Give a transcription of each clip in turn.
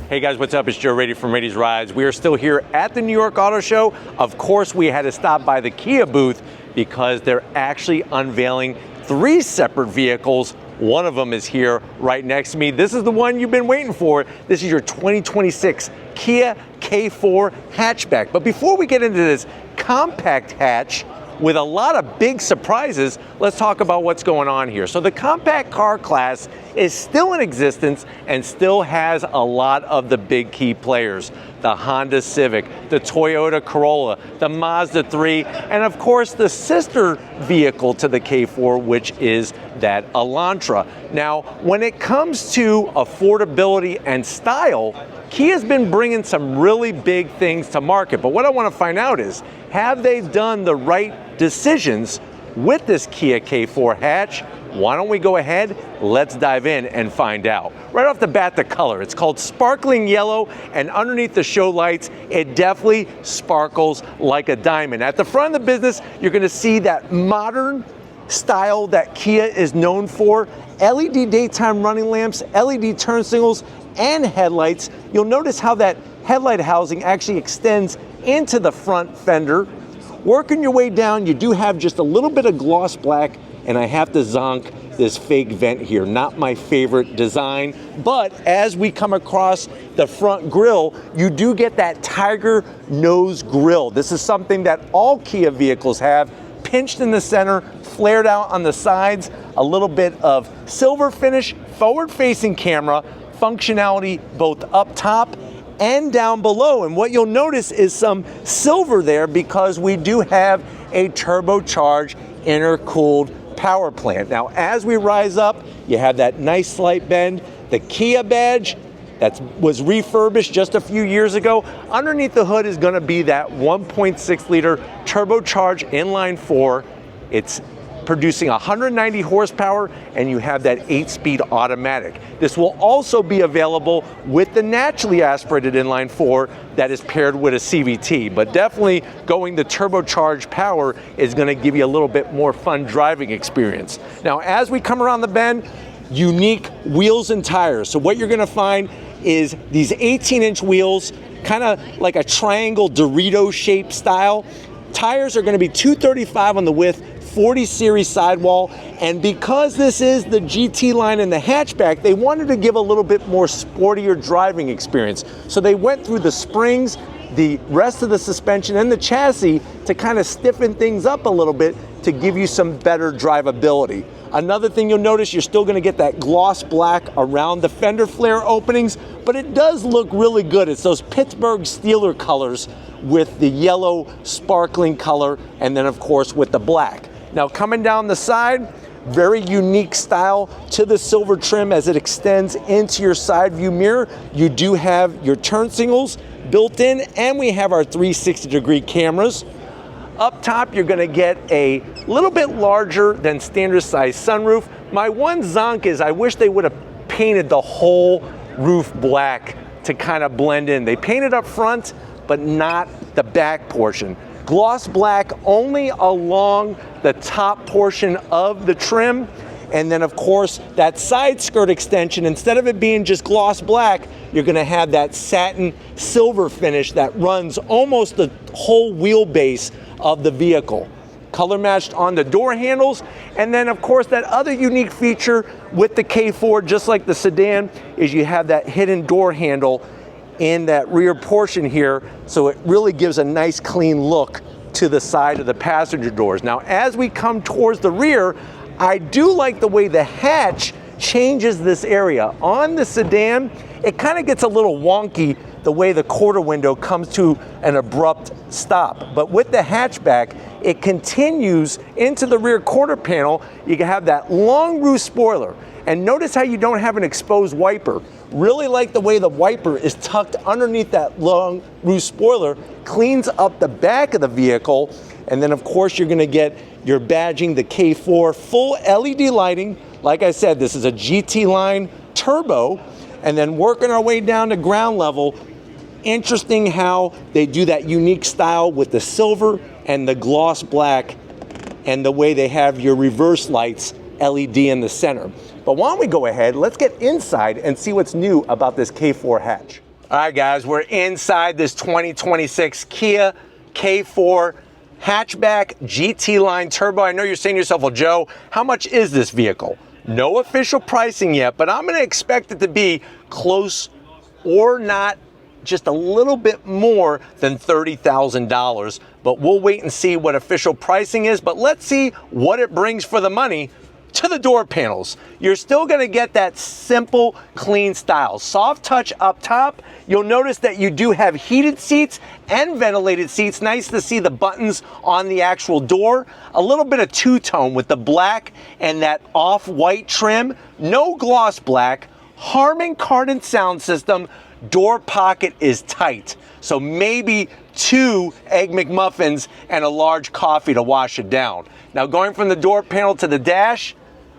Hey guys, what's up? It's Joe Raiti from Raiti's Rides. We are still here at the New York Auto Show. Of course, we had to stop by the Kia booth because they're actually unveiling 3 separate vehicles. One of them is here right next to me. This is the one you've been waiting for. This is your 2026 Kia K4 Hatchback. But before we get into this compact hatch with a lot of big surprises, let's talk about what's going on here. So the compact car class is still in existence and still has a lot of the big key players. The Honda Civic, the Toyota Corolla, the Mazda 3, and of course the sister vehicle to the K4, which is that Elantra. Now, when it comes to affordability and style, Kia's been bringing some really big things to market, but what I want to find out is, have they done the right decisions with this Kia K4 hatch? Why don't we go ahead, let's dive in and find out. Right off the bat, the color. It's called sparkling yellow, and underneath the show lights, it definitely sparkles like a diamond. At the front of the business, you're gonna see that modern style that Kia is known for. LED daytime running lamps, LED turn signals, and headlights. You'll notice how that headlight housing actually extends into the front fender. Working your way down, you do have just a little bit of gloss black, and I have to zonk this fake vent here. Not my favorite design, but as we come across the front grille, you do get that tiger nose grille. This is something that all Kia vehicles have, pinched in the center, flared out on the sides, a little bit of silver finish, forward-facing camera, functionality both up top and down below. And what you'll notice is some silver there because we do have a turbocharged intercooled power plant. Now, as we rise up, you have that nice slight bend, the Kia badge that was refurbished just a few years ago. Underneath the hood is gonna be that 1.6 liter turbocharged inline 4. It's producing 190 horsepower, and you have that 8-speed automatic. This will also be available with the naturally aspirated inline 4 that is paired with a CVT, but definitely going the turbocharged power is gonna give you a little bit more fun driving experience. Now, as we come around the bend, unique wheels and tires. So what you're gonna find is these 18-inch wheels, kind of like a triangle Dorito shape style. Tires are gonna be 235 on the width, 40 series sidewall, and because this is the GT line in the hatchback, they wanted to give a little bit more sportier driving experience. So they went through the springs, the rest of the suspension, and the chassis to kind of stiffen things up a little bit to give you some better drivability. Another thing you'll notice, you're still gonna get that gloss black around the fender flare openings, but it does look really good. It's those Pittsburgh Steelers colors with the yellow sparkling color, and then of course with the black. Now coming down the side, very unique style to the silver trim as it extends into your side view mirror. You do have your turn signals built in, and we have our 360-degree cameras. Up top, you're gonna get a little bit larger than standard size sunroof. My one zonk is I wish they would have painted the whole roof black to kind of blend in. They painted up front, but not the back portion. Gloss black only along the top portion of the trim. And then of course, that side skirt extension, instead of it being just gloss black, you're gonna have that satin silver finish that runs almost the whole wheelbase of the vehicle. Color matched on the door handles. And then of course, that other unique feature with the K4, just like the sedan, is you have that hidden door handle in that rear portion here, so it really gives a nice clean look to the side of the passenger doors. Now, as we come towards the rear, I do like the way the hatch changes this area. On the sedan, it kind of gets a little wonky the way the quarter window comes to an abrupt stop. But with the hatchback, it continues into the rear quarter panel. You can have that long roof spoiler. And notice how you don't have an exposed wiper. Really like the way the wiper is tucked underneath that long roof spoiler, cleans up the back of the vehicle, and then of course you're gonna get your badging, the K4, full LED lighting. Like I said, this is a GT line turbo, and then working our way down to ground level, interesting how they do that unique style with the silver and the gloss black, and the way they have your reverse lights LED in the center. But why don't we go ahead, let's get inside and see what's new about this K4 hatch. All right, guys, we're inside this 2026 Kia K4 Hatchback GT line turbo. I know you're saying to yourself, well, Joe, how much is this vehicle? No official pricing yet, but I'm going to expect it to be close or not just a little bit more than $30,000. But we'll wait and see what official pricing is. But let's see what it brings for the money to the door panels. You're still gonna get that simple, clean style. Soft touch up top. You'll notice that you do have heated seats and ventilated seats. Nice to see the buttons on the actual door. A little bit of two-tone with the black and that off-white trim. No gloss black. Harman Kardon sound system. Door pocket is tight. So maybe 2 Egg McMuffins and a large coffee to wash it down. Now going from the door panel to the dash,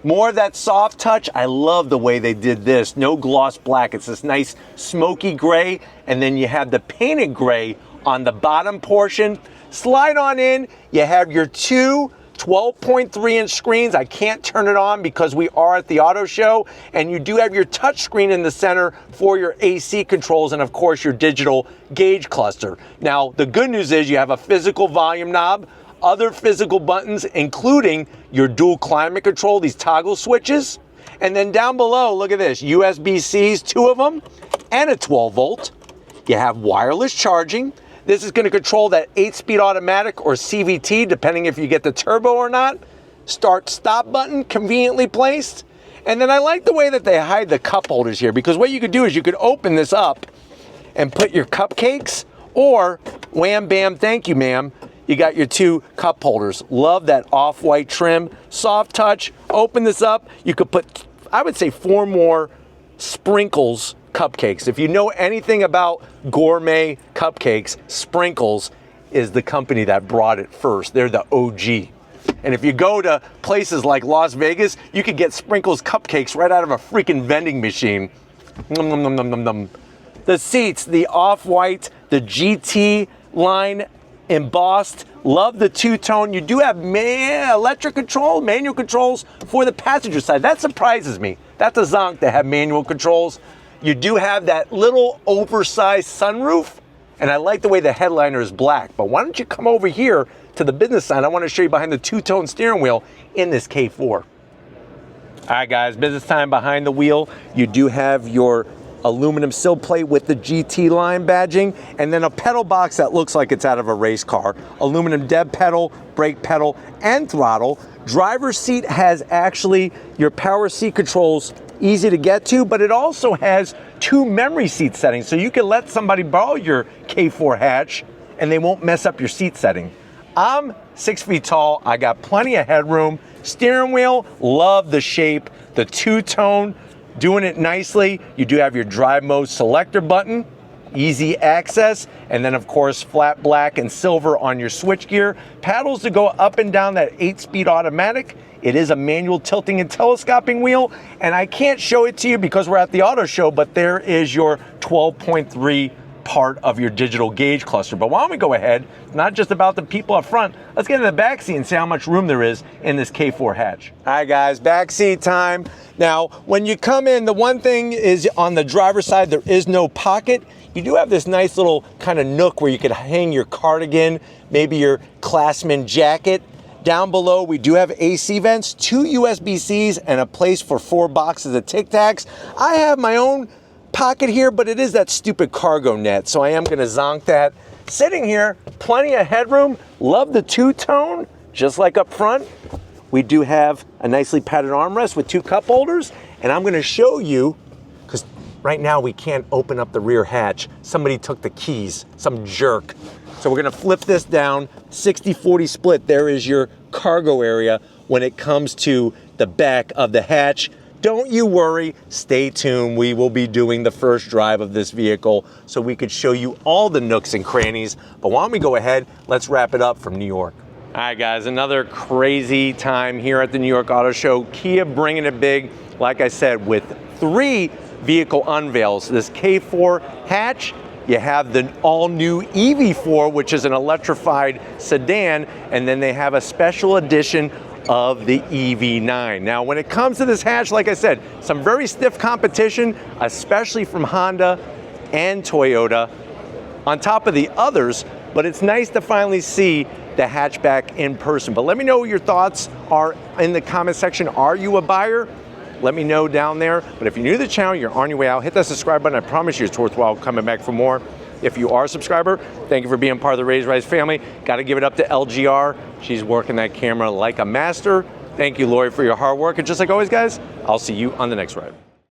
more of that soft touch. I love the way they did this. No gloss black. It's this nice smoky gray, and then you have the painted gray on the bottom portion. Slide on in. You have your 2 12.3-inch screens. I can't turn it on because we are at the auto show. And you do have your touch screen in the center for your AC controls and, of course, your digital gauge cluster. Now, the good news is you have a physical volume knob, other physical buttons, including your dual climate control, these toggle switches. And then down below, look at this, USB-Cs, 2 of them, and a 12-volt. You have wireless charging. This is going to control that 8-speed automatic or CVT, depending if you get the turbo or not. Start-stop button, conveniently placed. And then I like the way that they hide the cup holders here, because what you could do is you could open this up and put your cupcakes, or wham, bam, thank you, ma'am. You got your 2 cup holders. Love that off-white trim, soft touch. Open this up. You could put, I would say, 4 more Sprinkles cupcakes. If you know anything about gourmet cupcakes, Sprinkles is the company that brought it first. They're the OG. And if you go to places like Las Vegas, you could get Sprinkles cupcakes right out of a freaking vending machine. Nom, nom, nom, nom, nom, nom. The seats, the off-white, the GT line embossed. Love the two-tone. You do have electric control, manual controls for the passenger side. That surprises me. That's a zonk to have manual controls. You do have that little oversized sunroof, and I like the way the headliner is black. But why don't you come over here to the business side? I want to show you behind the two-tone steering wheel in this K4. All right, guys, business time behind the wheel. You do have your aluminum sill plate with the GT line badging, and then a pedal box that looks like it's out of a race car. Aluminum dead pedal, brake pedal, and throttle. Driver's seat has actually your power seat controls, easy to get to, but it also has 2 memory seat settings, so you can let somebody borrow your K4 hatch and they won't mess up your seat setting. I'm 6 feet tall. I got plenty of headroom. Steering wheel, love the shape, the two-tone, doing it nicely. You do have your drive mode selector button, easy access, and then of course flat black and silver on your switchgear. Paddles to go up and down that 8-speed automatic. It is a manual tilting and telescoping wheel, and I can't show it to you because we're at the auto show, but there is your 12.3 part of your digital gauge cluster. But why don't we go ahead, not just about the people up front, let's get in the back seat and see how much room there is in this K4 hatch. All right, guys, back seat time. Now, when you come in, the one thing is on the driver's side, there is no pocket. You do have this nice little kind of nook where you could hang your cardigan, maybe your Classman jacket. Down below, we do have AC vents, 2 USB-Cs, and a place for 4 boxes of Tic Tacs. I have my own pocket here, but it is that stupid cargo net, so I am gonna zonk that. Sitting here, plenty of headroom. Love the two-tone, just like up front. We do have a nicely padded armrest with 2 cup holders, and I'm gonna show you, because right now we can't open up the rear hatch. Somebody took the keys, some jerk. So we're gonna flip this down, 60-40 split. There is your cargo area when it comes to the back of the hatch. Don't you worry, stay tuned. We will be doing the first drive of this vehicle so we could show you all the nooks and crannies. But why don't we go ahead, let's wrap it up from New York. All right, guys, another crazy time here at the New York Auto Show. Kia bringing it big, like I said, with 3 vehicle unveils. This K4 hatch, you have the all-new EV4, which is an electrified sedan, and then they have a special edition of the EV9. Now, when it comes to this hatch, like I said, some very stiff competition, especially from Honda. and Toyota on top of the others, but it's nice to finally see the hatchback in person. But let me know what your thoughts are in the comment section. Are you a buyer? Let me know down there. But if you're new to the channel, you're on your way out, hit that subscribe button. I promise you it's worthwhile coming back for more. If you are a subscriber, thank you for being part of the Raised Rise family. Got to give it up to LGR. She's working that camera like a master. Thank you, Lori, for your hard work. And just like always, guys, I'll see you on the next ride.